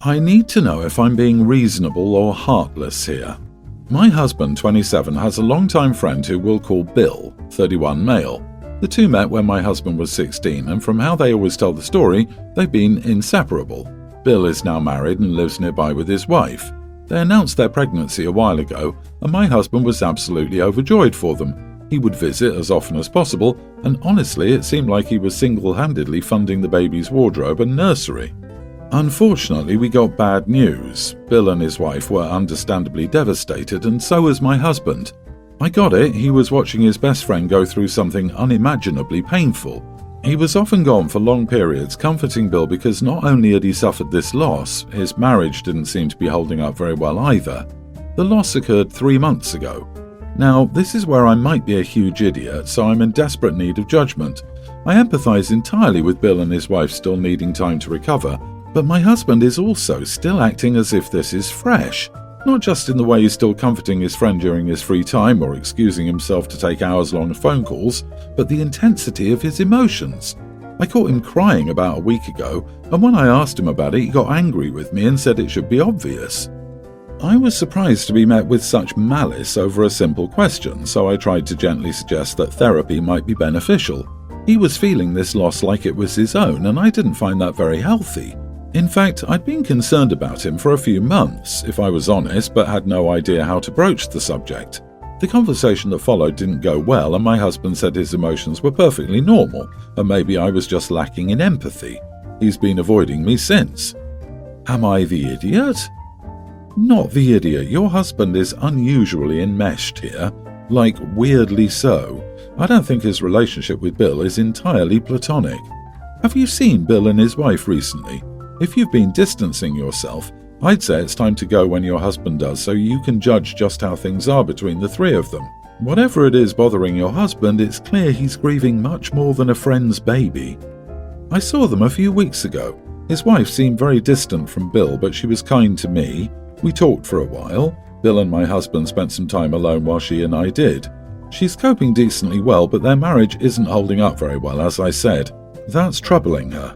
I need to know if I'm being reasonable or heartless here. My husband, 27, has a longtime friend who we'll call Bill, 31 male. The two met when my husband was 16, and from how they always tell the story, they've been inseparable. Bill is now married and lives nearby with his wife. They announced their pregnancy a while ago, and my husband was absolutely overjoyed for them. He would visit as often as possible, and honestly it seemed like he was single-handedly funding the baby's wardrobe and nursery. Unfortunately, we got bad news. Bill and his wife were understandably devastated, and so was my husband. I got it, he was watching his best friend go through something unimaginably painful. He was often gone for long periods, comforting Bill because not only had he suffered this loss, his marriage didn't seem to be holding up very well either. The loss occurred 3 months ago. Now, this is where I might be a huge idiot, so I'm in desperate need of judgment. I empathise entirely with Bill and his wife still needing time to recover, but my husband is also still acting as if this is fresh. Not just in the way he's still comforting his friend during his free time or excusing himself to take hours-long phone calls, but the intensity of his emotions. I caught him crying about a week ago, and when I asked him about it, he got angry with me and said it should be obvious. I was surprised to be met with such malice over a simple question, so I tried to gently suggest that therapy might be beneficial. He was feeling this loss like it was his own, and I didn't find that very healthy. In fact, I'd been concerned about him for a few months, if I was honest, but had no idea how to broach the subject. The conversation that followed didn't go well, and my husband said his emotions were perfectly normal, and maybe I was just lacking in empathy. He's been avoiding me since. Am I the idiot? Not the idiot. Your husband is unusually enmeshed here, like weirdly so. I don't think his relationship with Bill is entirely platonic. Have you seen Bill and his wife recently? If you've been distancing yourself, I'd say it's time to go when your husband does so you can judge just how things are between the three of them. Whatever it is bothering your husband, it's clear he's grieving much more than a friend's baby. I saw them a few weeks ago. His wife seemed very distant from Bill, but she was kind to me. We talked for a while. Bill and my husband spent some time alone while she and I did. She's coping decently well, but their marriage isn't holding up very well, as I said. That's troubling her.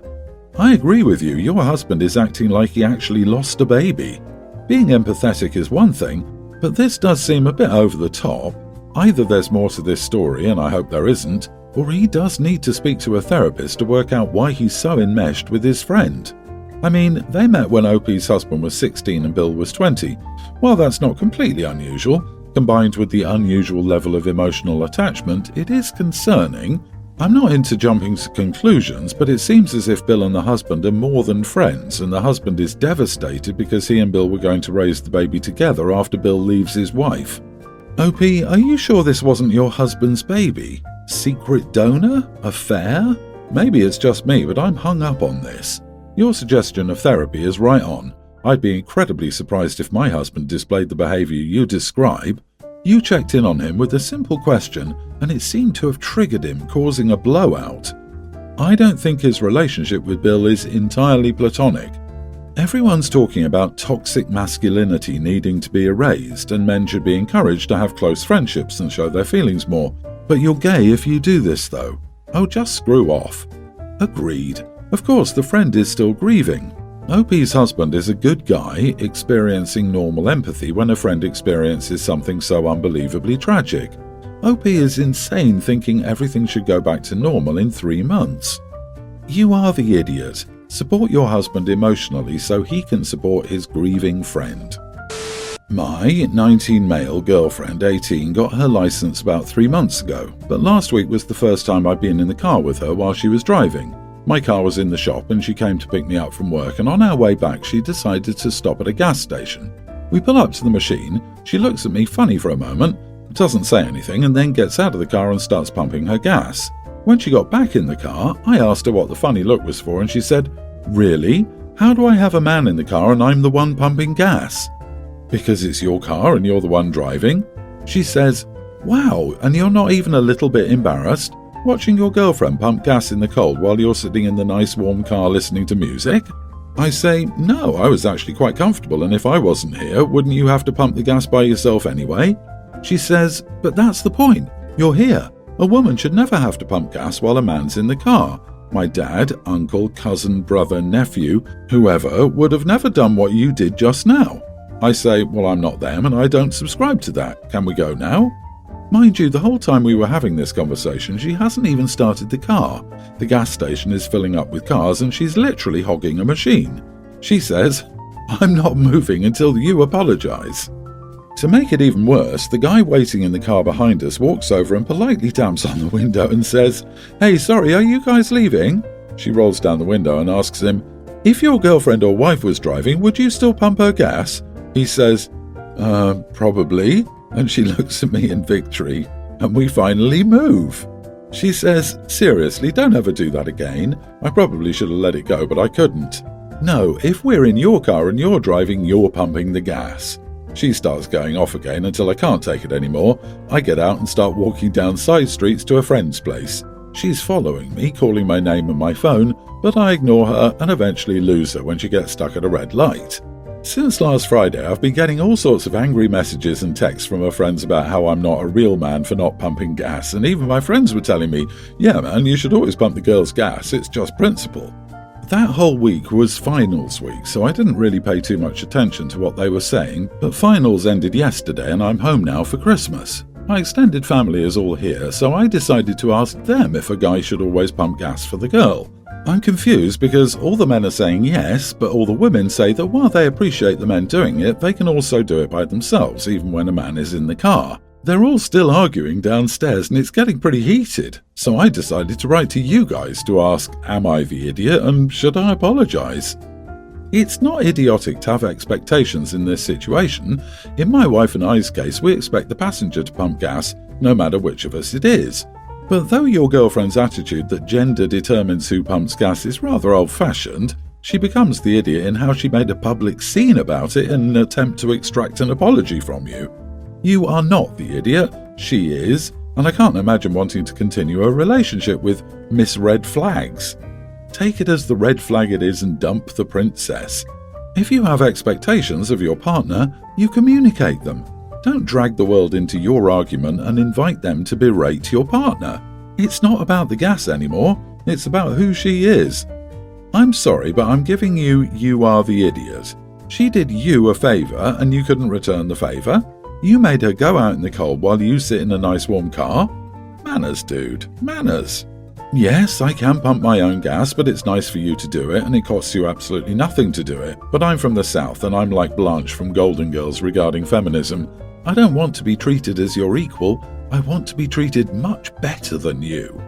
I agree with you, your husband is acting like he actually lost a baby. Being empathetic is one thing, but this does seem a bit over the top. Either there's more to this story, and I hope there isn't, or he does need to speak to a therapist to work out why he's so enmeshed with his friend. I mean, they met when OP's husband was 16 and Bill was 20. While that's not completely unusual, combined with the unusual level of emotional attachment, it is concerning. I'm not into jumping to conclusions, but it seems as if Bill and the husband are more than friends, and the husband is devastated because he and Bill were going to raise the baby together after Bill leaves his wife. OP, are you sure this wasn't your husband's baby? Secret donor? Affair? Maybe it's just me, but I'm hung up on this. Your suggestion of therapy is right on. I'd be incredibly surprised if my husband displayed the behaviour you describe. You checked in on him with a simple question, and it seemed to have triggered him, causing a blowout. I don't think his relationship with Bill is entirely platonic. Everyone's talking about toxic masculinity needing to be erased, and men should be encouraged to have close friendships and show their feelings more. But you're gay if you do this, though. Oh, just screw off. Agreed. Of course, the friend is still grieving. OP's husband is a good guy, experiencing normal empathy when a friend experiences something so unbelievably tragic. OP is insane thinking everything should go back to normal in 3 months. You are the idiot. Support your husband emotionally so he can support his grieving friend. My 19 male girlfriend, 18, got her license about 3 months ago, but last week was the first time I'd been in the car with her while she was driving. My car was in the shop and she came to pick me up from work, and on our way back she decided to stop at a gas station. We pull up to the machine, she looks at me funny for a moment, doesn't say anything, and then gets out of the car and starts pumping her gas. When she got back in the car, I asked her what the funny look was for, and she said, "Really? How do I have a man in the car and I'm the one pumping gas?" "Because it's your car and you're the one driving." She says, "Wow, and you're not even a little bit embarrassed? Watching your girlfriend pump gas in the cold while you're sitting in the nice warm car listening to music?" I say, "No, I was actually quite comfortable, and if I wasn't here, wouldn't you have to pump the gas by yourself anyway?" She says, "But that's the point. You're here. A woman should never have to pump gas while a man's in the car. My dad, uncle, cousin, brother, nephew, whoever would have never done what you did just now. I say, well, I'm not them and I don't subscribe to that. Can we go now? Mind you, the whole time we were having this conversation, she hasn't even started the car. The gas station is filling up with cars and she's literally hogging a machine. She says, I'm not moving until you apologise. To make it even worse, the guy waiting in the car behind us walks over and politely taps on the window and says, Hey, sorry, are you guys leaving? She rolls down the window and asks him, If your girlfriend or wife was driving, would you still pump her gas? He says, Probably. And she looks at me in victory, and we finally move. She says, Seriously, don't ever do that again. I probably should have let it go, but I couldn't. No, if we're in your car and you're driving, you're pumping the gas. She starts going off again until I can't take it anymore. I get out and start walking down side streets to a friend's place. She's following me, calling my name and my phone, but I ignore her and eventually lose her when she gets stuck at a red light. Since last Friday, I've been getting all sorts of angry messages and texts from her friends about how I'm not a real man for not pumping gas, and even my friends were telling me, yeah man, you should always pump the girl's gas, it's just principle. That whole week was finals week, so I didn't really pay too much attention to what they were saying, but finals ended yesterday and I'm home now for Christmas. My extended family is all here, so I decided to ask them if a guy should always pump gas for the girl. I'm confused because all the men are saying yes, but all the women say that while they appreciate the men doing it, they can also do it by themselves, even when a man is in the car. They're all still arguing downstairs and it's getting pretty heated, so I decided to write to you guys to ask, am I the idiot and should I apologise? It's not idiotic to have expectations in this situation. In my wife and I's case, we expect the passenger to pump gas, no matter which of us it is. But though your girlfriend's attitude that gender determines who pumps gas is rather old-fashioned, she becomes the idiot in how she made a public scene about it in an attempt to extract an apology from you. You are not the idiot, she is, and I can't imagine wanting to continue a relationship with Miss Red Flags. Take it as the red flag it is and dump the princess. If you have expectations of your partner, you communicate them. Don't drag the world into your argument and invite them to berate your partner. It's not about the gas anymore, it's about who she is. I'm sorry, but I'm giving you are the idiot. She did you a favour and you couldn't return the favour. You made her go out in the cold while you sit in a nice warm car. Manners, dude, manners. Yes, I can pump my own gas, but it's nice for you to do it and it costs you absolutely nothing to do it. But I'm from the South and I'm like Blanche from Golden Girls regarding feminism. I don't want to be treated as your equal, I want to be treated much better than you.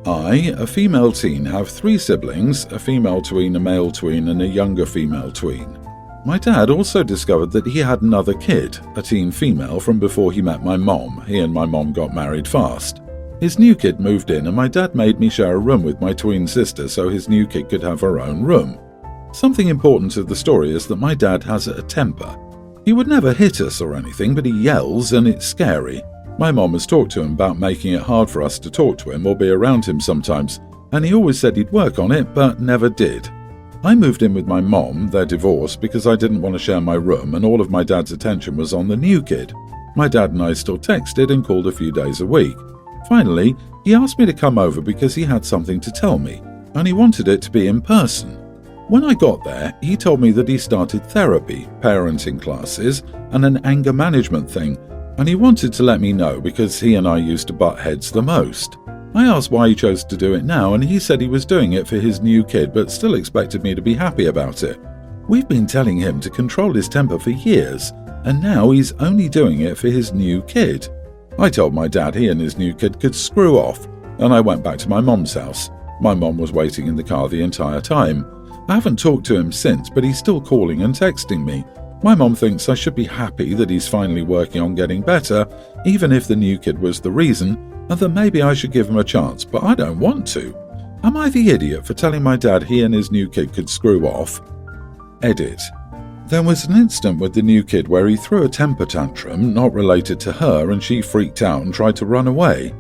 I, a female teen, have 3 siblings, a female tween, a male tween and a younger female tween. My dad also discovered that he had another kid, a teen female, from before he met my mom. He and my mom got married fast. His new kid moved in and my dad made me share a room with my twin sister so his new kid could have her own room. Something important to the story is that my dad has a temper. He would never hit us or anything, but he yells and it's scary. My mom has talked to him about making it hard for us to talk to him or be around him sometimes, and he always said he'd work on it, but never did. I moved in with my mom, they're divorced, because I didn't want to share my room and all of my dad's attention was on the new kid. My dad and I still texted and called a few days a week. Finally, he asked me to come over because he had something to tell me, and he wanted it to be in person. When I got there, he told me that he started therapy, parenting classes, and an anger management thing, and he wanted to let me know because he and I used to butt heads the most. I asked why he chose to do it now, and he said he was doing it for his new kid but still expected me to be happy about it. We've been telling him to control his temper for years, and now he's only doing it for his new kid. I told my dad he and his new kid could screw off, and I went back to my mom's house. My mom was waiting in the car the entire time. I haven't talked to him since, but he's still calling and texting me. My mom thinks I should be happy that he's finally working on getting better, even if the new kid was the reason, and that maybe I should give him a chance, but I don't want to. Am I the idiot for telling my dad he and his new kid could screw off? Edit. There was an incident with the new kid where he threw a temper tantrum, not related to her, and she freaked out and tried to run away.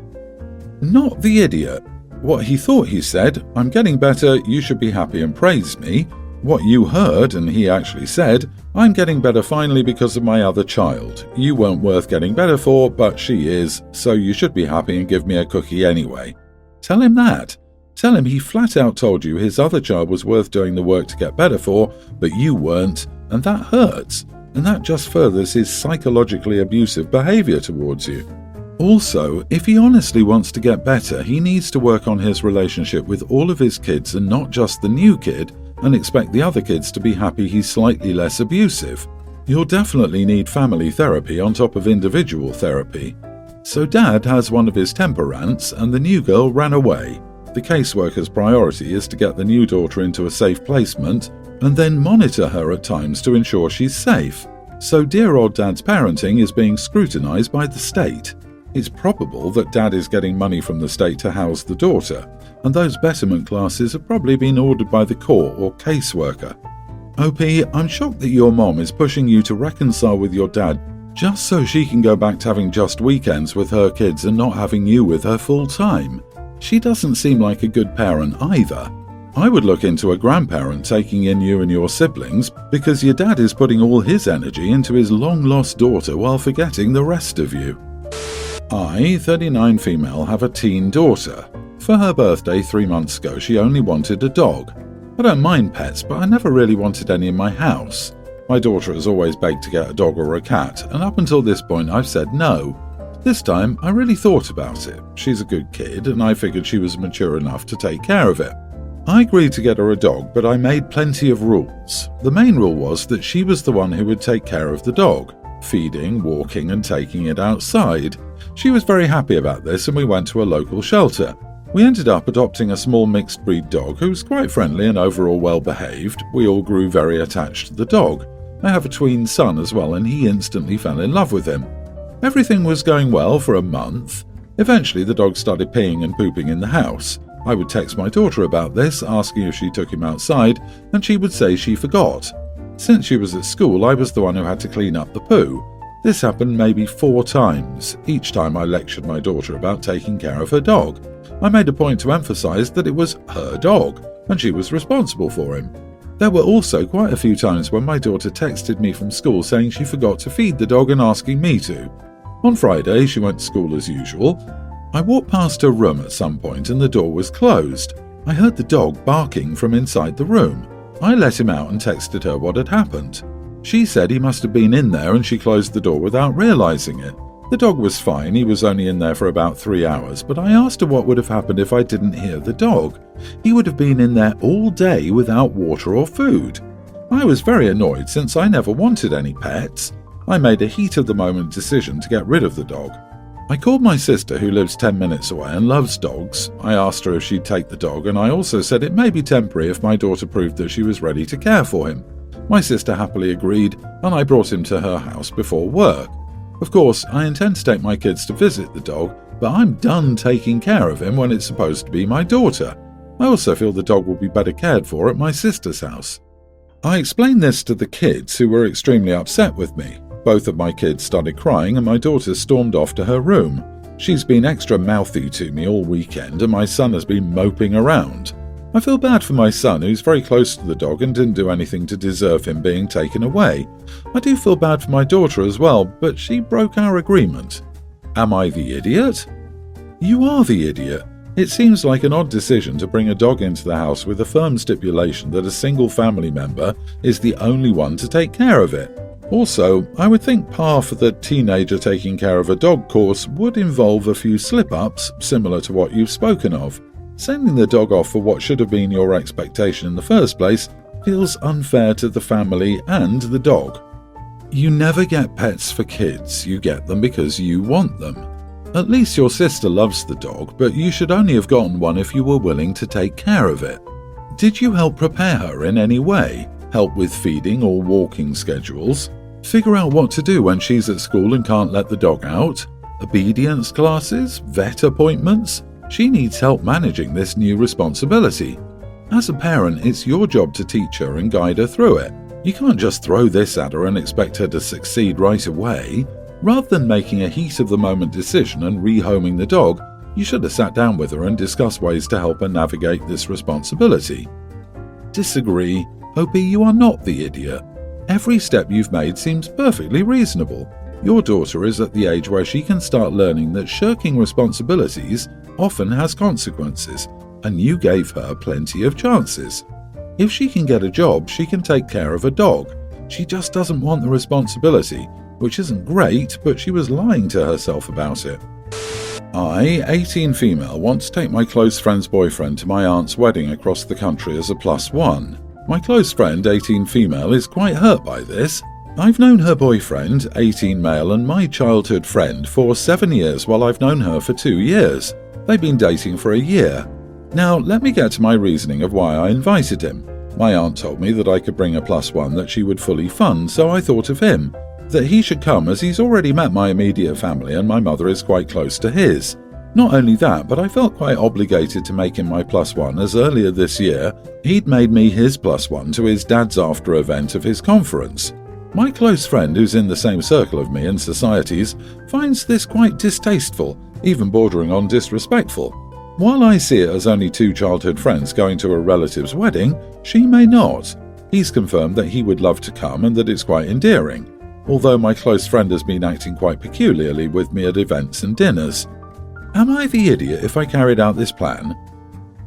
Not the idiot. What he thought he said, I'm getting better, you should be happy and praise me. What you heard, and he actually said, I'm getting better finally because of my other child. You weren't worth getting better for, but she is, so you should be happy and give me a cookie anyway. Tell him that. Tell him he flat out told you his other child was worth doing the work to get better for, but you weren't, and that hurts, and that just furthers his psychologically abusive behavior towards you. Also, if he honestly wants to get better, he needs to work on his relationship with all of his kids and not just the new kid, and expect the other kids to be happy he's slightly less abusive. You'll definitely need family therapy on top of individual therapy. So Dad has one of his temper rants and the new girl ran away. The caseworker's priority is to get the new daughter into a safe placement and then monitor her at times to ensure she's safe. So dear old Dad's parenting is being scrutinized by the state. It's probable that Dad is getting money from the state to house the daughter, and those betterment classes have probably been ordered by the court or caseworker. OP, I'm shocked that your mom is pushing you to reconcile with your dad just so she can go back to having just weekends with her kids and not having you with her full time. She doesn't seem like a good parent either. I would look into a grandparent taking in you and your siblings because your dad is putting all his energy into his long-lost daughter while forgetting the rest of you. I, 39 female, have a teen daughter. For her birthday 3 months ago, she only wanted a dog. I don't mind pets, but I never really wanted any in my house. My daughter has always begged to get a dog or a cat, and up until this point I've said no. This time I really thought about it. She's a good kid, and I figured she was mature enough to take care of it. I agreed to get her a dog, but I made plenty of rules. The main rule was that she was the one who would take care of the dog, feeding, walking, and taking it outside. She was very happy about this, and we went to a local shelter. We ended up adopting a small mixed-breed dog who was quite friendly and overall well-behaved. We all grew very attached to the dog. I have a tween son as well, and he instantly fell in love with him. Everything was going well for a month. Eventually, the dog started peeing and pooping in the house. I would text my daughter about this, asking if she took him outside, and she would say she forgot. Since she was at school, I was the one who had to clean up the poo. This happened maybe 4 times. Each time I lectured my daughter about taking care of her dog. I made a point to emphasize that it was her dog, and she was responsible for him. There were also quite a few times when my daughter texted me from school saying she forgot to feed the dog and asking me to. On Friday, she went to school as usual. I walked past her room at some point and the door was closed. I heard the dog barking from inside the room. I let him out and texted her what had happened. She said he must have been in there and she closed the door without realizing it. The dog was fine, he was only in there for about 3 hours, but I asked her what would have happened if I didn't hear the dog. He would have been in there all day without water or food. I was very annoyed since I never wanted any pets. I made a heat-of-the-moment decision to get rid of the dog. I called my sister who lives 10 minutes away and loves dogs. I asked her if she'd take the dog, and I also said it may be temporary if my daughter proved that she was ready to care for him. My sister happily agreed, and I brought him to her house before work. Of course, I intend to take my kids to visit the dog, but I'm done taking care of him when it's supposed to be my daughter. I also feel the dog will be better cared for at my sister's house. I explained this to the kids, who were extremely upset with me. Both of my kids started crying and my daughter stormed off to her room. She's been extra mouthy to me all weekend and my son has been moping around. I feel bad for my son, who's very close to the dog and didn't do anything to deserve him being taken away. I do feel bad for my daughter as well, but she broke our agreement. Am I the idiot? You are the idiot. It seems like an odd decision to bring a dog into the house with a firm stipulation that a single family member is the only one to take care of it. Also, I would think par for the teenager taking care of a dog course would involve a few slip-ups, similar to what you've spoken of. Sending the dog off for what should have been your expectation in the first place feels unfair to the family and the dog. You never get pets for kids, you get them because you want them. At least your sister loves the dog, but you should only have gotten one if you were willing to take care of it. Did you help prepare her in any way? Help with feeding or walking schedules? Figure out what to do when she's at school and can't let the dog out? Obedience classes? Vet appointments? She needs help managing this new responsibility. As a parent, it's your job to teach her and guide her through it. You can't just throw this at her and expect her to succeed right away. Rather than making a heat-of-the-moment decision and rehoming the dog, you should have sat down with her and discussed ways to help her navigate this responsibility. Disagree. OP, you are not the idiot. Every step you've made seems perfectly reasonable. Your daughter is at the age where she can start learning that shirking responsibilities often has consequences, and you gave her plenty of chances. If she can get a job, she can take care of a dog. She just doesn't want the responsibility, which isn't great, but she was lying to herself about it. I, 18 female, want to take my close friend's boyfriend to my aunt's wedding across the country as a +1. My close friend, 18 female, is quite hurt by this. I've known her boyfriend, 18 male, and my childhood friend for 7 years while I've known her for 2 years. They've been dating for a year. Now, let me get to my reasoning of why I invited him. My aunt told me that I could bring a +1 that she would fully fund, so I thought of him, that he should come as he's already met my immediate family and my mother is quite close to his. Not only that, but I felt quite obligated to make him my +1 as earlier this year he'd made me his +1 to his dad's after event of his conference. My close friend, who's in the same circle of me in societies, finds this quite distasteful, even bordering on disrespectful. While I see it as only 2 childhood friends going to a relative's wedding, she may not. He's confirmed that he would love to come and that it's quite endearing, although my close friend has been acting quite peculiarly with me at events and dinners. Am I the idiot if I carried out this plan?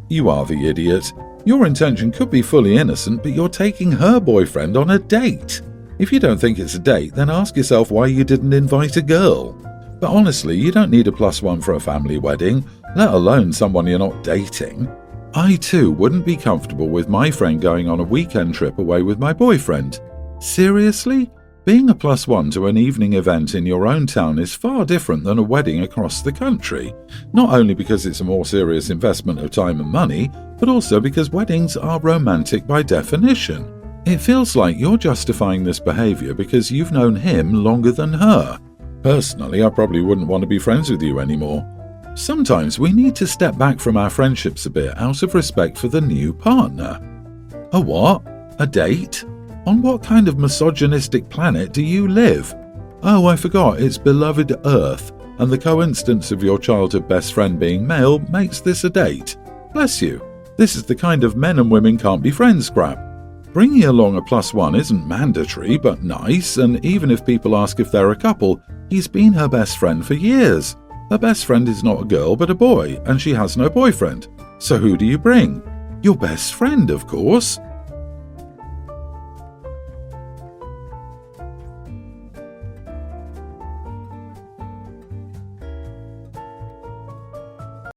You are the idiot. Your intention could be fully innocent, but you're taking her boyfriend on a date. If you don't think it's a date, then ask yourself why you didn't invite a girl. But honestly, you don't need a +1 for a family wedding, let alone someone you're not dating. I too wouldn't be comfortable with my friend going on a weekend trip away with my boyfriend. Seriously? Being a +1 to an evening event in your own town is far different than a wedding across the country, not only because it's a more serious investment of time and money, but also because weddings are romantic by definition. It feels like you're justifying this behavior because you've known him longer than her. Personally, I probably wouldn't want to be friends with you anymore. Sometimes we need to step back from our friendships a bit out of respect for the new partner. A what? A date? On what kind of misogynistic planet do you live? Oh, I forgot, it's beloved Earth, and the coincidence of your childhood best friend being male makes this a date. Bless you. This is the kind of men and women can't be friends crap. Bringing along a +1 isn't mandatory, but nice, and even if people ask if they're a couple, he's been her best friend for years. Her best friend is not a girl but a boy, and she has no boyfriend. So who do you bring? Your best friend, of course.